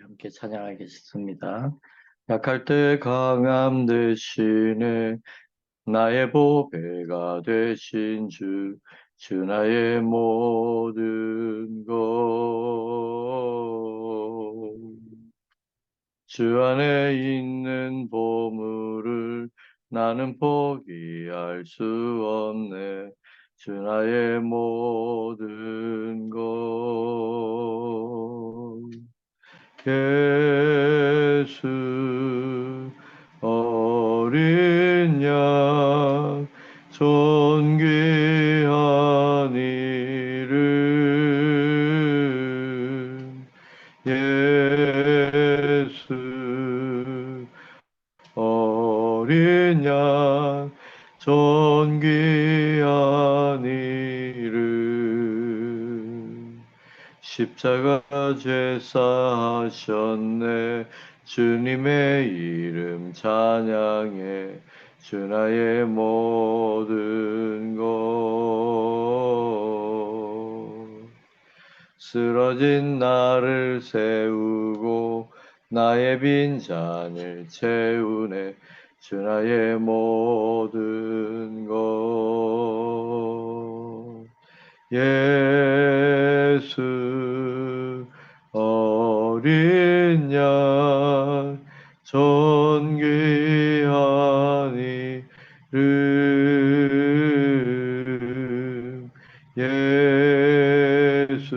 함께 찬양하겠습니다. 약할 때 강함 되시네 나의 보배가 되신 주, 주 나의 모든 것. 주 안에 있는 보물을 나는 포기할 수 없네. 주 나의 모든 것. 예수 어린 양 존귀한 이름 예수 어린 양 존귀한 이름 십자가 제사하셨네 주님의 이름 찬양해 주 나의 모든 것 쓰러진 나를 세우고 나의 빈잔을 채우네 주 나의 모든 것 예수 어린 양 존귀한 이름 예수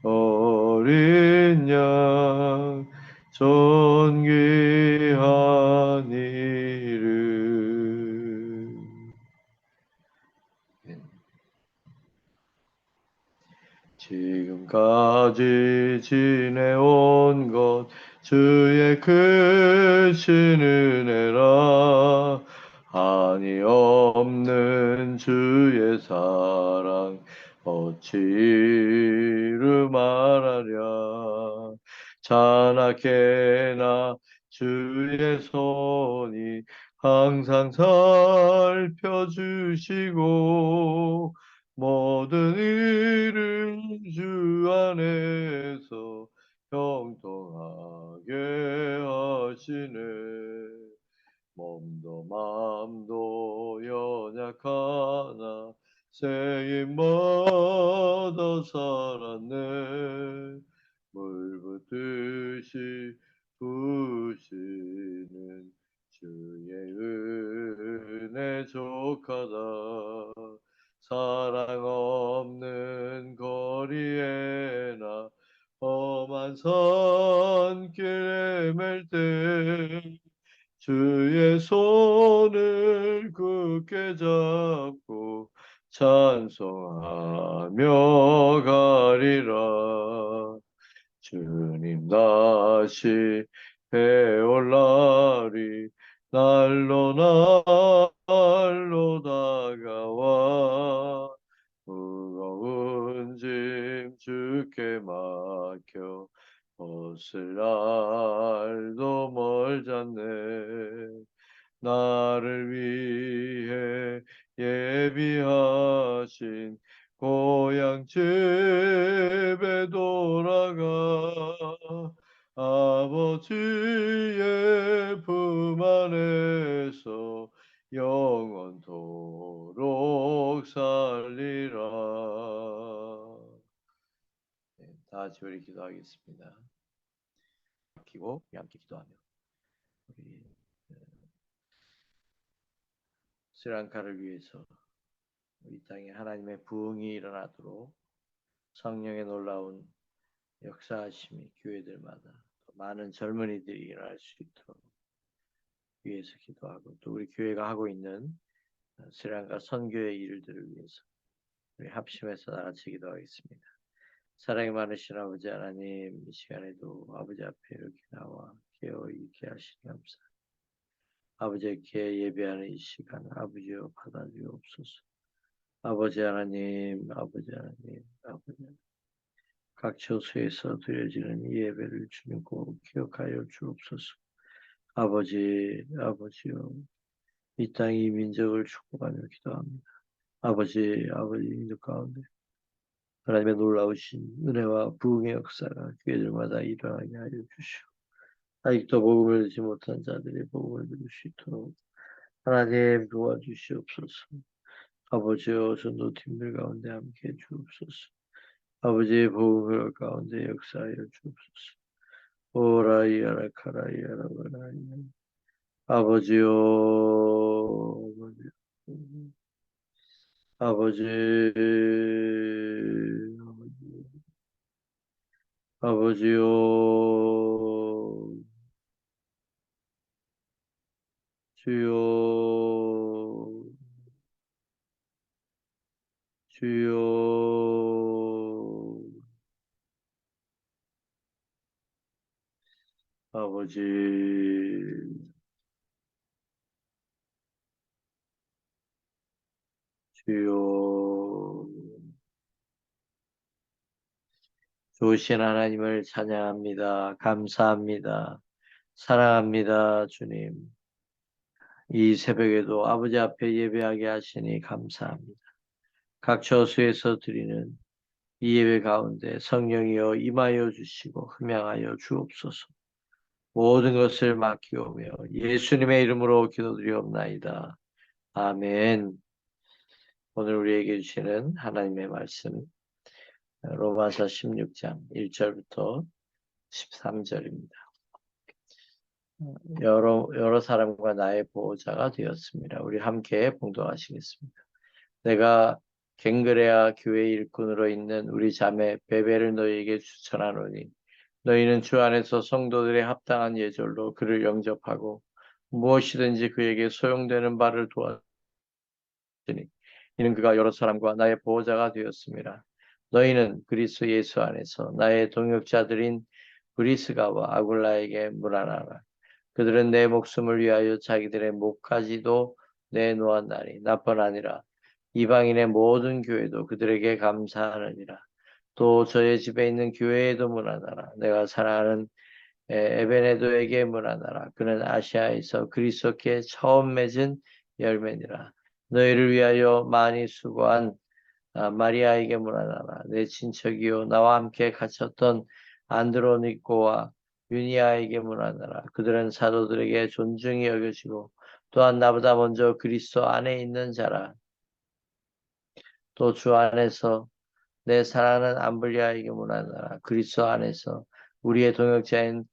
어린 양 존귀한 이름 지금까지 지내온 것 주의 크신 은혜라 한이 없는 주의 사랑 어찌 이루 말하랴 자나깨나 주의 손이 항상 살펴주시고 모든 일을 주 안에서 형통하게 하시네 몸도 마음도 연약하나 세임마다 살았네 물 붓듯이 부시는 주의 은혜 족하다 사랑 없는 거리에나 험한 산길에 맬 때 주의 손을 굳게 잡고 찬송하며 가리라 주님 다시 배올 날이 날로 날로 다가와 무거운 짐 주께 맡겨 벗을 날도 멀잖네 나를 위해 예비하신 고향 집에 돌아가 아버지의 품 안에서 영원토록 살리라. 네, 다 같이 우리 기도하겠습니다. 기고 함께 기도하며 우리 스리랑카를 위해서 이 땅에 하나님의 부흥이 일어나도록 성령의 놀라운 역사하심이 교회들마다 많은 젊은이들이 일어날 수 있도록 위해서 기도하고 또 우리 교회가 하고 있는 스리랑카 선교의 일들을 위해서 우리 합심해서 나같이 기도하겠습니다. 사랑이 많으신 아버지 하나님 이 시간에도 아버지 앞에 이렇게 나와 깨어 있게 하시니 감사합니다. 아버지께 예배하는 이 시간 아버지여 받아주옵소서. 아버지 하나님 아버지 하나님 아버지 하나님 각 처소에서 드려지는 이 예배를 주님 꼭 기억하여 주옵소서. 아버지 아버지여 이 땅이 민족을 축복하며 기도합니다. 아버지 민족 가운데 하나님의 놀라우신 은혜와 부흥의 역사가 교회들마다 일어나게 하여 주시오. 아직도 복음을 듣지 못한 자들이 복음을 들을 수 있도록 하나님 도와주시옵소서. 아버지여 전도팀들 가운데 함께 주옵소서. 아버지의 복음을 가운데 역사하여 주옵소서. 오라이야라 카라이야라 바라이야. 아버지여 아버지 아버지요 주여 주여 아버지 주여 좋으신 하나님을 찬양합니다. 감사합니다. 사랑합니다. 주님. 이 새벽에도 아버지 앞에 예배하게 하시니 감사합니다. 각 처소에서 드리는 이 예배 가운데 성령이여 임하여 주시고 흠양하여 주옵소서. 모든 것을 맡기오며 예수님의 이름으로 기도드리옵나이다. 아멘. 오늘 우리에게 주시는 하나님의 말씀 로마서 16장 1절부터 13절입니다. 여러 사람과 나의 보호자가 되었습니다. 우리 함께 봉독하시겠습니다. 내가 갱그레아 교회 일꾼으로 있는 우리 자매 베베를 너희에게 추천하노니 너희는 주 안에서 성도들의 합당한 예절로 그를 영접하고 무엇이든지 그에게 소용되는 바를 도와주니 이는 그가 여러 사람과 나의 보호자가 되었습니다. 너희는 그리스도 예수 안에서 나의 동역자들인 브리스가와 아굴라에게 문안하라. 그들은 내 목숨을 위하여 자기들의 목까지도 내놓았나니 나뿐 아니라 이방인의 모든 교회도 그들에게 감사하느니라. 또 저의 집에 있는 교회에도 문안하라. 내가 사랑하는 에베네도에게 문안하라. 그는 아시아에서 그리스도께 처음 맺은 열매니라. 너희를 위하여 많이 수고한 마리아에게 문안하라. 내 친척이요 나와 함께 갇혔던 안드로니코와 유니아에게 문안하라. 그들은 사도들에게 존중이 여겨지고 또한 나보다 먼저 그리스도 안에 있는 자라. 또 주 안에서 내 사랑하는 암블리아에게 문안하라. 그리스도 안에서 우리의 동역자인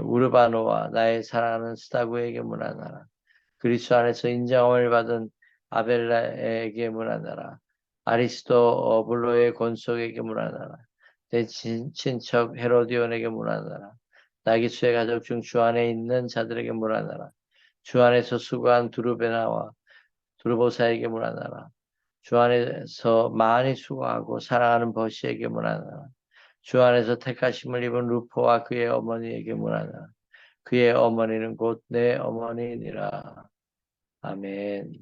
우르바노와 나의 사랑하는 스타구에게 문안하라. 그리스도 안에서 인정함을 받은 아벨라에게 문안하라. 아리스도 블로의 권속에게 문안하라. 내 친척 헤로디온에게 문안하라. 나기수의 가족 중 주 안에 있는 자들에게 문안하라. 주 안에서 수고한 두루베나와 두루보사에게 문안하라. 주 안에서 많이 수고하고 사랑하는 버시에게 문안하라. 주 안에서 택하심을 입은 루포와 그의 어머니에게 문안하라. 그의 어머니는 곧 내 어머니니라. 아멘.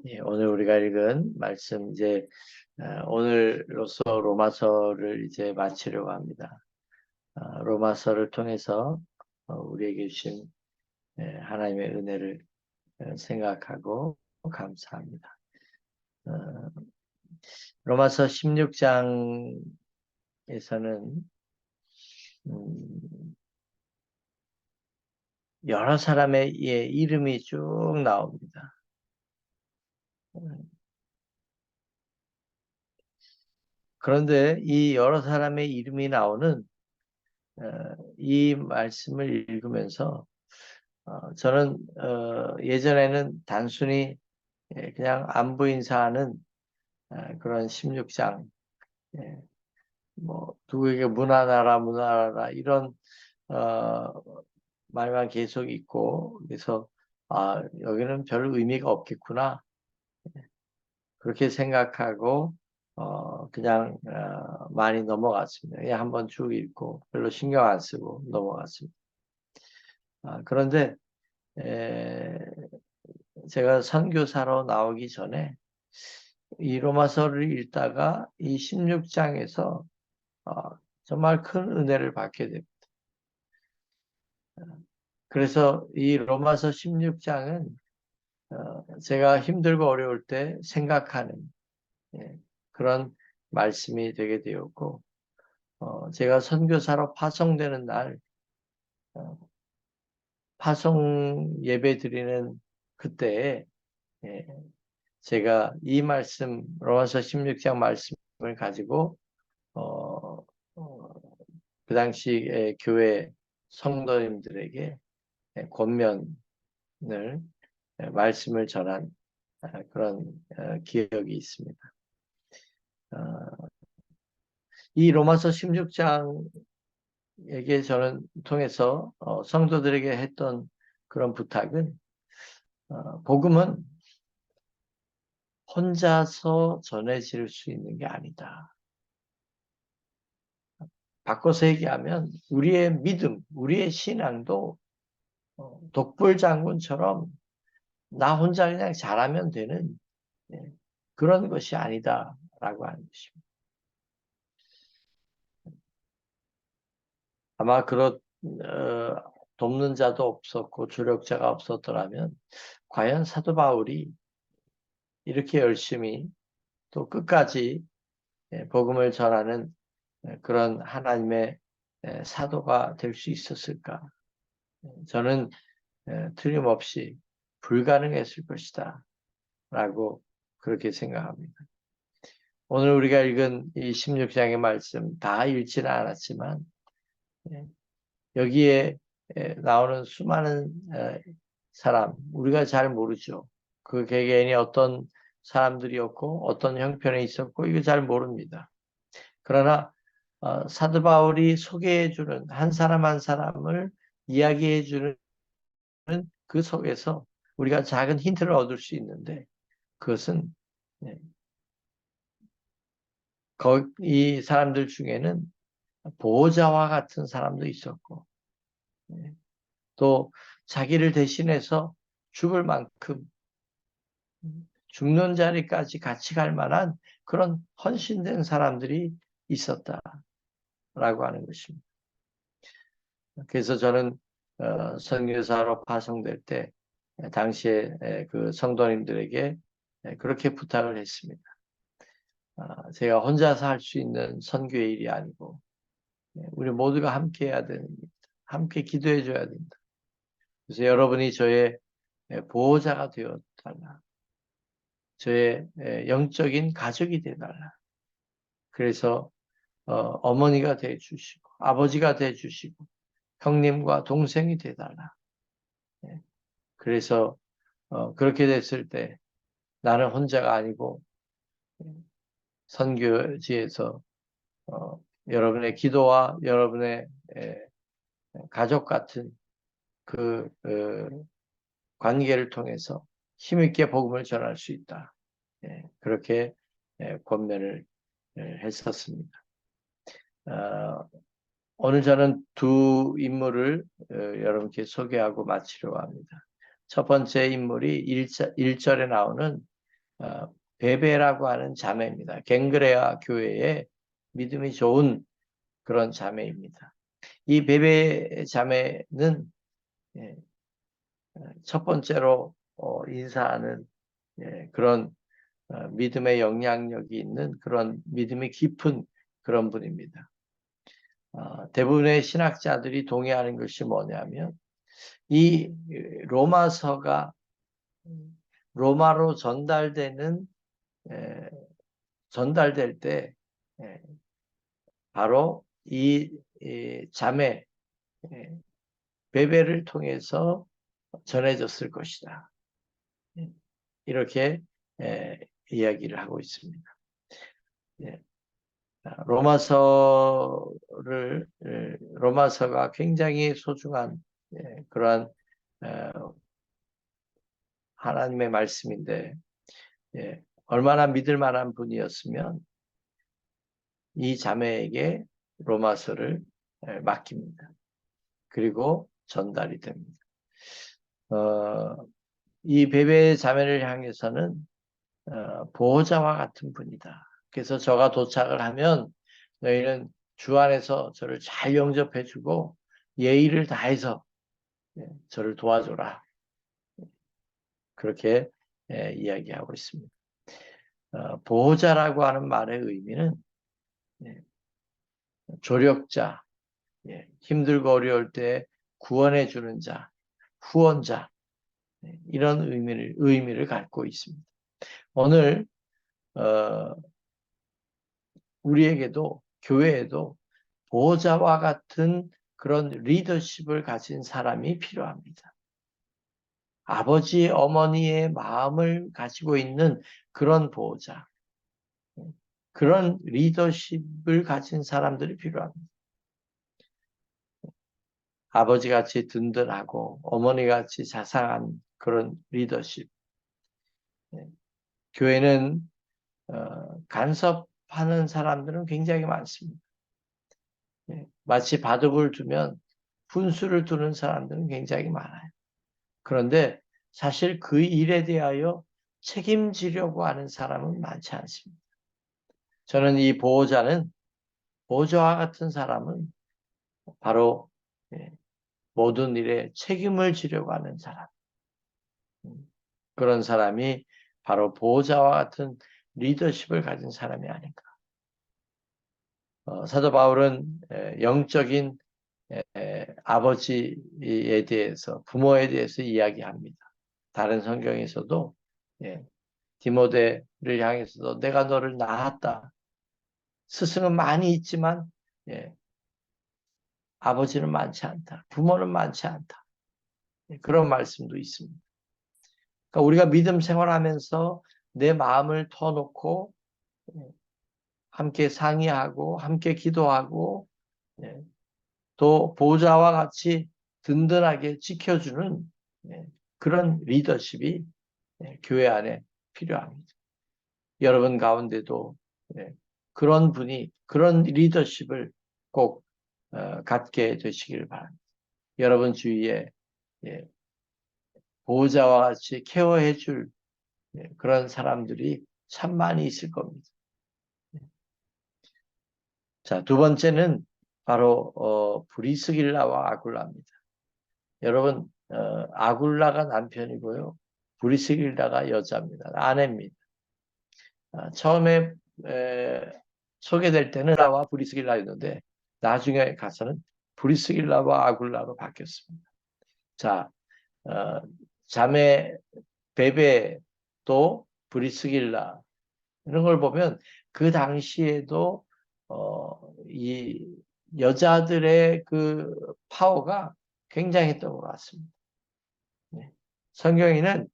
예, 오늘 우리가 읽은 말씀 이제 오늘로서 로마서를 이제 마치려고 합니다. 로마서를 통해서 우리에게 주신 하나님의 은혜를 생각하고 감사합니다. 어, 로마서 16장에서는 여러 사람의 이름이 쭉 나옵니다. 그런데 이 여러 사람의 이름이 나오는 이 말씀을 읽으면서 저는 예전에는 단순히 그냥 안부 인사하는 그런 16장 뭐 누구에게 문안하라 이런 어, 말만 계속 있고 그래서 여기는 별 의미가 없겠구나 그렇게 생각하고 그냥 많이 넘어갔습니다. 그냥 한번 쭉 읽고 별로 신경 안 쓰고 넘어갔습니다. 그런데 제가 선교사로 나오기 전에 이 로마서를 읽다가 이 16장에서 정말 큰 은혜를 받게 됩니다. 그래서 이 로마서 16장은 제가 힘들고 어려울 때 생각하는 예, 그런 말씀이 되게 되었고 제가 선교사로 파송되는 날 어, 파송 예배 드리는 그때에 예, 제가 이 말씀 로마서 16장 말씀을 가지고 어, 어, 그 당시에 교회 성도님들에게 권면을 말씀을 전한 그런 기억이 있습니다. 이 로마서 16장에게 저는 통해서 성도들에게 했던 그런 부탁은 복음은 혼자서 전해질 수 있는 게 아니다. 바꿔서 얘기하면 우리의 믿음, 우리의 신앙도 독불장군처럼 나 혼자 그냥 잘하면 되는 그런 것이 아니다라고 하는 것입니다. 아마 돕는 자도 없었고 조력자가 없었더라면 과연 사도 바울이 이렇게 열심히 또 끝까지 복음을 전하는 그런 하나님의 사도가 될 수 있었을까? 저는 틀림없이 불가능했을 것이다 라고 그렇게 생각합니다. 오늘 우리가 읽은 이 16장의 말씀 다 읽지는 않았지만 여기에 나오는 수많은 사람 우리가 잘 모르죠. 그 개개인이 어떤 사람들이었고 어떤 형편에 있었고 이거 잘 모릅니다. 그러나 사도 바울이 소개해주는 한 사람 한 사람을 이야기해주는 그 속에서 우리가 작은 힌트를 얻을 수 있는데 그것은 이 사람들 중에는 보호자와 같은 사람도 있었고 또 자기를 대신해서 죽을 만큼 죽는 자리까지 같이 갈 만한 그런 헌신된 사람들이 있었다라고 하는 것입니다. 그래서 저는 선교사로 파송될 때 당시에 그 성도님들에게 그렇게 부탁을 했습니다. 제가 혼자서 할 수 있는 선교의 일이 아니고 우리 모두가 함께 해야 됩니다. 함께 기도해 줘야 된다. 그래서 여러분이 저의 보호자가 되어 달라. 저의 영적인 가족이 되어 달라. 그래서 어머니가 되어 주시고 아버지가 되어 주시고 형님과 동생이 되어 달라. 그래서 그렇게 됐을 때 나는 혼자가 아니고 선교지에서 여러분의 기도와 여러분의 가족 같은 그 관계를 통해서 힘있게 복음을 전할 수 있다. 그렇게 권면을 했었습니다. 오늘 저는 두 인물을 여러분께 소개하고 마치려고 합니다. 첫 번째 인물이 1절에 나오는 베베라고 하는 자매입니다. 갱그레아 교회에 믿음이 좋은 그런 자매입니다. 이 베베 자매는 첫 번째로 인사하는 그런 믿음의 영향력이 있는 그런 믿음이 깊은 그런 분입니다. 대부분의 신학자들이 동의하는 것이 뭐냐면 이 로마서가 로마로 전달될 때 바로 이 자매 베베를 통해서 전해졌을 것이다. 이렇게 이야기를 하고 있습니다. 로마서가 굉장히 소중한 그러한 하나님의 말씀인데 얼마나 믿을 만한 분이었으면 이 자매에게 로마서를 맡깁니다. 그리고 전달이 됩니다. 이 베베 자매를 향해서는 보호자와 같은 분이다. 그래서 저가 도착을 하면 너희는 주 안에서 저를 잘 영접해주고 예의를 다해서 저를 도와줘라. 그렇게 이야기하고 있습니다. 보호자라고 하는 말의 의미는 조력자, 힘들고 어려울 때 구원해 주는 자, 후원자, 이런 의미를 갖고 있습니다. 오늘 우리에게도 교회에도 보호자와 같은 그런 리더십을 가진 사람이 필요합니다. 아버지, 어머니의 마음을 가지고 있는 그런 보호자, 그런 리더십을 가진 사람들이 필요합니다. 아버지같이 든든하고 어머니같이 자상한 그런 리더십. 교회는 간섭하는 사람들은 굉장히 많습니다. 마치 바둑을 두면 분수를 두는 사람들은 굉장히 많아요. 그런데 사실 그 일에 대하여 책임지려고 하는 사람은 많지 않습니다. 저는 이 보호자와 같은 사람은 바로 모든 일에 책임을 지려고 하는 사람. 그런 사람이 바로 보호자와 같은 리더십을 가진 사람이 아닌가. 사도 바울은 영적인 아버지에 대해서, 부모에 대해서 이야기합니다. 다른 성경에서도 디모데를 향해서도 내가 너를 낳았다. 스승은 많이 있지만 아버지는 많지 않다. 부모는 많지 않다. 그런 말씀도 있습니다. 그러니까 우리가 믿음 생활하면서 내 마음을 터놓고 함께 상의하고 함께 기도하고 또 보호자와 같이 든든하게 지켜주는 그런 리더십이 교회 안에 필요합니다. 여러분 가운데도 그런 분이 그런 리더십을 꼭 갖게 되시길 바랍니다. 여러분 주위에 보호자와 같이 케어해 줄 그런 사람들이 참 많이 있을 겁니다. 자, 두 번째는 바로 브리스길라와 아굴라입니다. 여러분 아굴라가 남편이고요. 브리스길라가 여자입니다. 아내입니다. 처음에 소개될 때는 라와 브리스길라였는데 나중에 가서는 브리스길라와 아굴라로 바뀌었습니다. 자, 자매 베베 또 브리스길라 이런 걸 보면 그 당시에도 이 여자들의 그 파워가 굉장했던 것 같습니다. 성경에는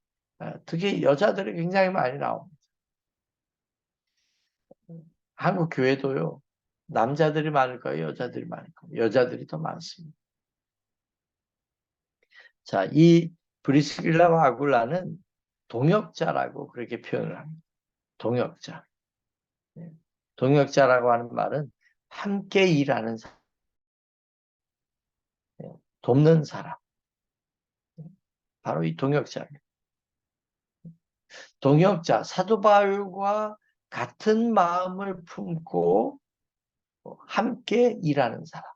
특히 여자들이 굉장히 많이 나옵니다. 한국 교회도요. 남자들이 많을까요? 여자들이 많을까요? 여자들이 더 많습니다. 자, 이 브리스길라와 아굴라는 동역자라고 그렇게 표현을 합니다. 동역자. 동역자라고 하는 말은 함께 일하는 사람, 돕는 사람. 바로 이 동역자입니다. 동역자, 사도 바울과 같은 마음을 품고 함께 일하는 사람.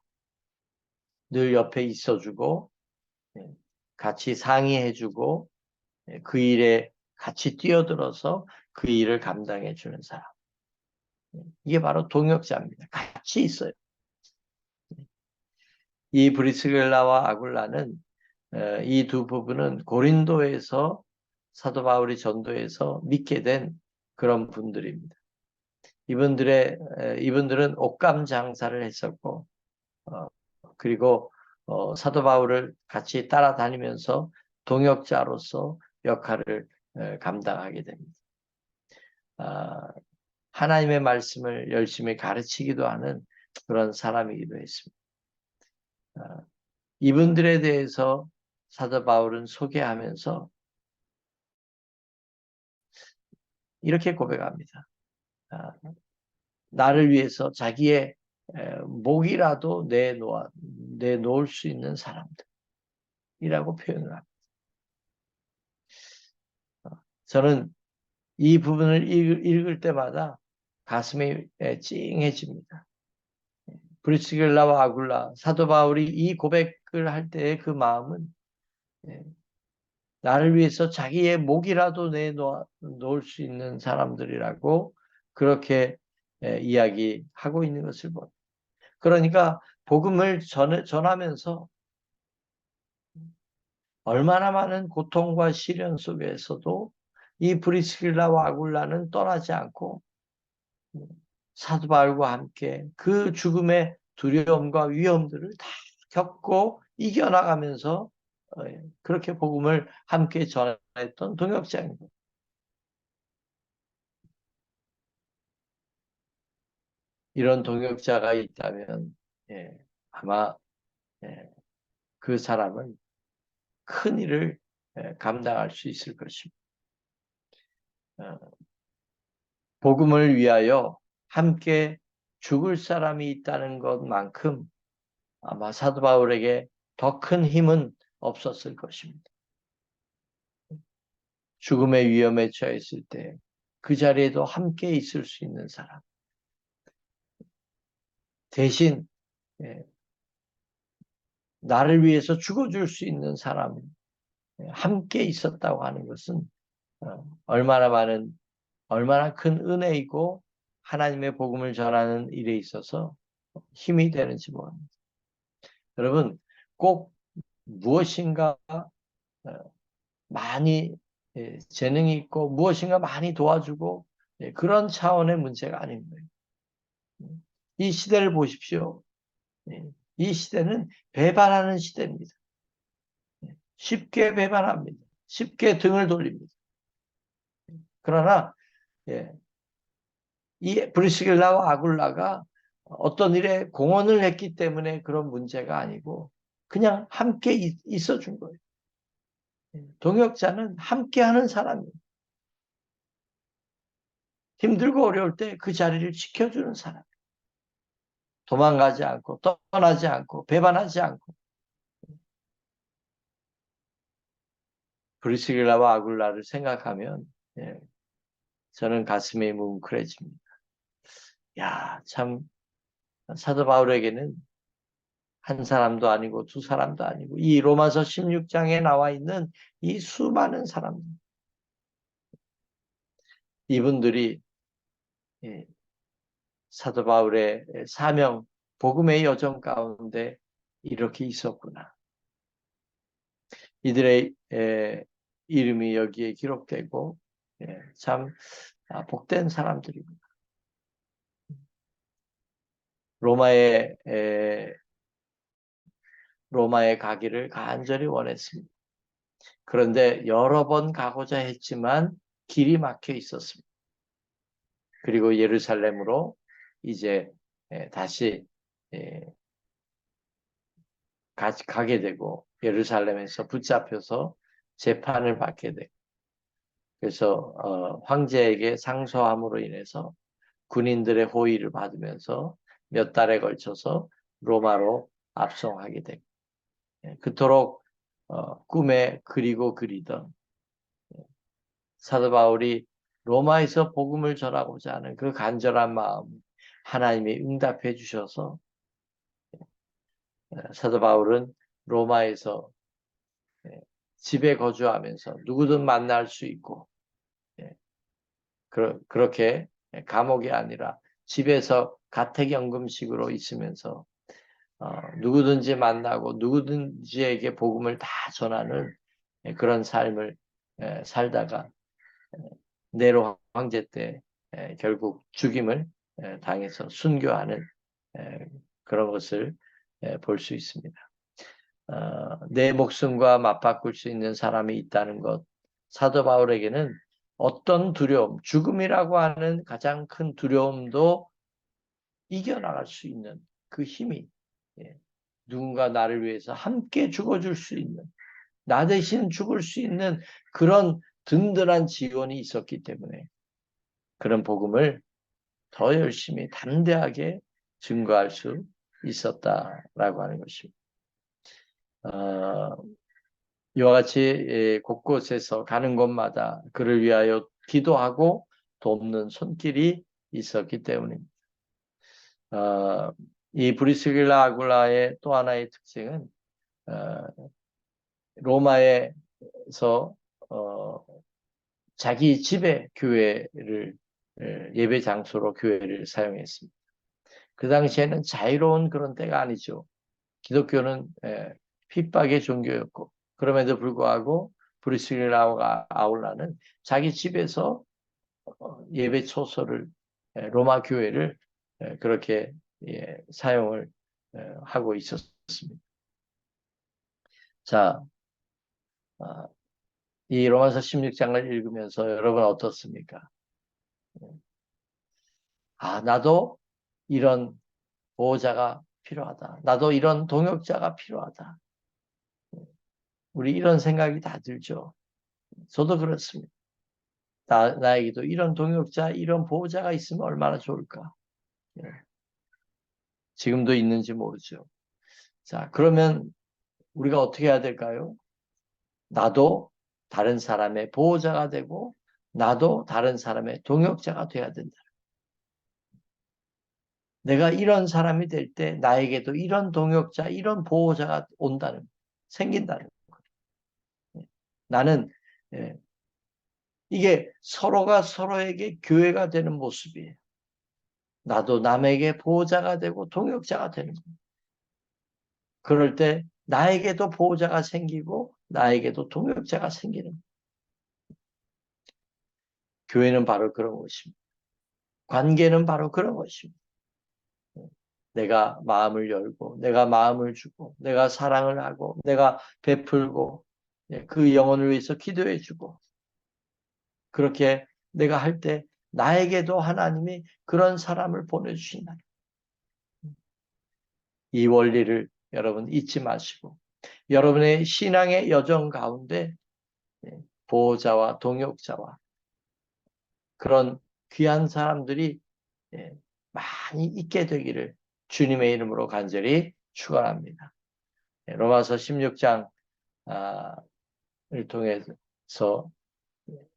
늘 옆에 있어주고 같이 상의해주고 그 일에 같이 뛰어들어서 그 일을 감당해주는 사람. 이게 바로 동역자입니다. 같이 있어요. 이 브리스길라와 아굴라는 이 두 부부는 고린도에서 사도 바울이 전도해서 믿게 된 그런 분들입니다. 이분들은 옷감 장사를 했었고, 그리고 사도 바울을 같이 따라다니면서 동역자로서 역할을 감당하게 됩니다. 하나님의 말씀을 열심히 가르치기도 하는 그런 사람이기도 했습니다. 이분들에 대해서 사도 바울은 소개하면서 이렇게 고백합니다. 나를 위해서 자기의 목이라도 내놓을 수 있는 사람들이라고 표현을 합니다. 저는 이 부분을 읽을 때마다 가슴이 찡해집니다. 브리스길라와 아굴라, 사도 바울이 이 고백을 할 때의 그 마음은 나를 위해서 자기의 목이라도 내놓을 수 있는 사람들이라고 그렇게 이야기하고 있는 것을 봅니다. 그러니까 복음을 전하면서 얼마나 많은 고통과 시련 속에서도 이 브리스길라와 아굴라는 떠나지 않고 사도 바울과 함께 그 죽음의 두려움과 위험들을 다 겪고 이겨나가면서 그렇게 복음을 함께 전했던 동역자입니다. 이런 동역자가 있다면 아마 그 사람은 큰 일을 감당할 수 있을 것입니다. 복음을 위하여 함께 죽을 사람이 있다는 것만큼 아마 사도 바울에게 더 큰 힘은 없었을 것입니다. 죽음의 위험에 처했을 때 그 자리에도 함께 있을 수 있는 사람. 대신 나를 위해서 죽어줄 수 있는 사람, 함께 있었다고 하는 것은 얼마나 큰 은혜이고 하나님의 복음을 전하는 일에 있어서 힘이 되는지 모릅니다. 여러분, 꼭 무엇인가 많이 재능이 있고 무엇인가 많이 도와주고 그런 차원의 문제가 아닙니다. 이 시대를 보십시오. 이 시대는 배반하는 시대입니다. 쉽게 배반합니다. 쉽게 등을 돌립니다. 그러나 이 브리스길라와 아굴라가 어떤 일에 공헌을 했기 때문에 그런 문제가 아니고 그냥 함께 있어준 거예요. 동역자는 함께하는 사람이에요. 힘들고 어려울 때 그 자리를 지켜주는 사람. 도망가지 않고 떠나지 않고 배반하지 않고. 브리스길라와 아굴라를 생각하면 저는 가슴이 뭉클해집니다. 야, 참 사도 바울에게는 한 사람도 아니고 두 사람도 아니고 이 로마서 16장에 나와 있는 이 수많은 사람들, 이분들이 사도 바울의 사명, 복음의 여정 가운데 이렇게 있었구나. 이들의 이름이 여기에 기록되고 참 복된 사람들입니다. 로마에 가기를 간절히 원했습니다. 그런데 여러 번 가고자 했지만 길이 막혀 있었습니다. 그리고 예루살렘으로 이제 다시 가게 되고 예루살렘에서 붙잡혀서 재판을 받게 되고 그래서 황제에게 상소함으로 인해서 군인들의 호의를 받으면서 몇 달에 걸쳐서 로마로 압송하게 되고 그토록 꿈에 그리고 그리던 사도 바울이 로마에서 복음을 전하고자 하는 그 간절한 마음 하나님이 응답해 주셔서 사도 바울은 로마에서 집에 거주하면서 누구든 만날 수 있고 그렇게 감옥이 아니라 집에서 가택연금식으로 있으면서 누구든지 만나고 누구든지에게 복음을 다 전하는 그런 삶을 살다가 네로 황제 때 결국 죽임을 당해서 순교하는 그런 것을 볼 수 있습니다. 내 목숨과 맞바꿀 수 있는 사람이 있다는 것, 사도 바울에게는 어떤 두려움, 죽음이라고 하는 가장 큰 두려움도 이겨나갈 수 있는 그 힘이 누군가 나를 위해서 함께 죽어줄 수 있는, 나 대신 죽을 수 있는 그런 든든한 지원이 있었기 때문에 그런 복음을 더 열심히 담대하게 증거할 수 있었다라고 하는 것입니다. 이와 같이 곳곳에서 가는 곳마다 그를 위하여 기도하고 돕는 손길이 있었기 때문입니다. 이 브리스길라 아굴라의 또 하나의 특징은 로마의 어, 자기 집에 교회를 예배 장소로 교회를 사용했습니다. 그 당시에는 자유로운 그런 때가 아니죠. 기독교는 핍박의 종교였고 그럼에도 불구하고 브리스길 아울라는 자기 집에서 예배 초소를 로마 교회를 그렇게 사용을 하고 있었습니다. 자, 이 로마서 16장을 읽으면서 여러분 어떻습니까? 나도 이런 보호자가 필요하다. 나도 이런 동역자가 필요하다. 우리 이런 생각이 다 들죠. 저도 그렇습니다. 나에게도 이런 동역자, 이런 보호자가 있으면 얼마나 좋을까. 지금도 있는지 모르죠. 자, 그러면 우리가 어떻게 해야 될까요? 나도 다른 사람의 보호자가 되고 나도 다른 사람의 동역자가 돼야 된다. 내가 이런 사람이 될 때 나에게도 이런 동역자, 이런 보호자가 생긴다는 거예요. 나는 이게 서로가 서로에게 교회가 되는 모습이에요. 나도 남에게 보호자가 되고 동역자가 되는 거예요. 그럴 때 나에게도 보호자가 생기고 나에게도 동역자가 생기는 거예요. 교회는 바로 그런 것입니다. 관계는 바로 그런 것입니다. 내가 마음을 열고 내가 마음을 주고 내가 사랑을 하고 내가 베풀고 그 영혼을 위해서 기도해 주고 그렇게 내가 할 때 나에게도 하나님이 그런 사람을 보내주신다. 이 원리를 여러분 잊지 마시고 여러분의 신앙의 여정 가운데 보호자와 동역자와 그런 귀한 사람들이 많이 있게 되기를 주님의 이름으로 간절히 축원합니다. 로마서 16장을 통해서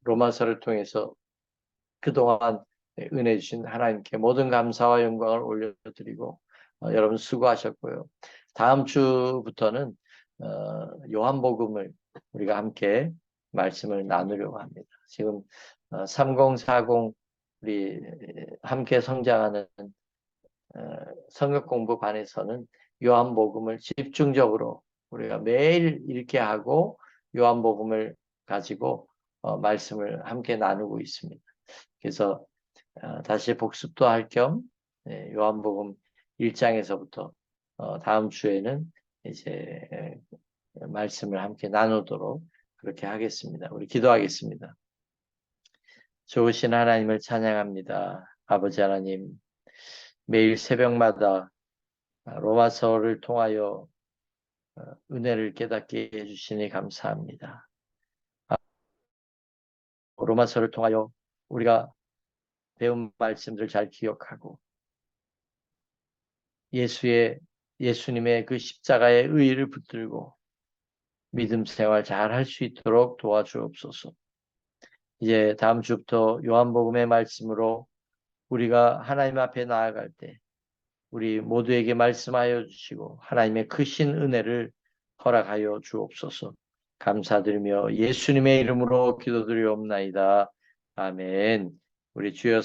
로마서를 통해서 그동안 은혜 주신 하나님께 모든 감사와 영광을 올려드리고 여러분 수고하셨고요. 다음 주부터는 요한복음을 우리가 함께 말씀을 나누려고 합니다. 지금 3040 우리 함께 성장하는 성역 공부반에서는 요한복음을 집중적으로 우리가 매일 읽게 하고 요한복음을 가지고 말씀을 함께 나누고 있습니다. 그래서 다시 복습도 할 겸 요한복음 1장에서부터 다음 주에는 이제 말씀을 함께 나누도록 그렇게 하겠습니다. 우리 기도하겠습니다. 좋으신 하나님을 찬양합니다. 아버지 하나님, 매일 새벽마다 로마서를 통하여 은혜를 깨닫게 해주시니 감사합니다. 로마서를 통하여 우리가 배운 말씀들을 잘 기억하고 예수님의 그 십자가의 의의를 붙들고 믿음 생활 잘 할 수 있도록 도와주옵소서. 이제 다음 주부터 요한복음의 말씀으로 우리가 하나님 앞에 나아갈 때 우리 모두에게 말씀하여 주시고 하나님의 크신 은혜를 허락하여 주옵소서. 감사드리며 예수님의 이름으로 기도드리옵나이다. 아멘. 우리 주여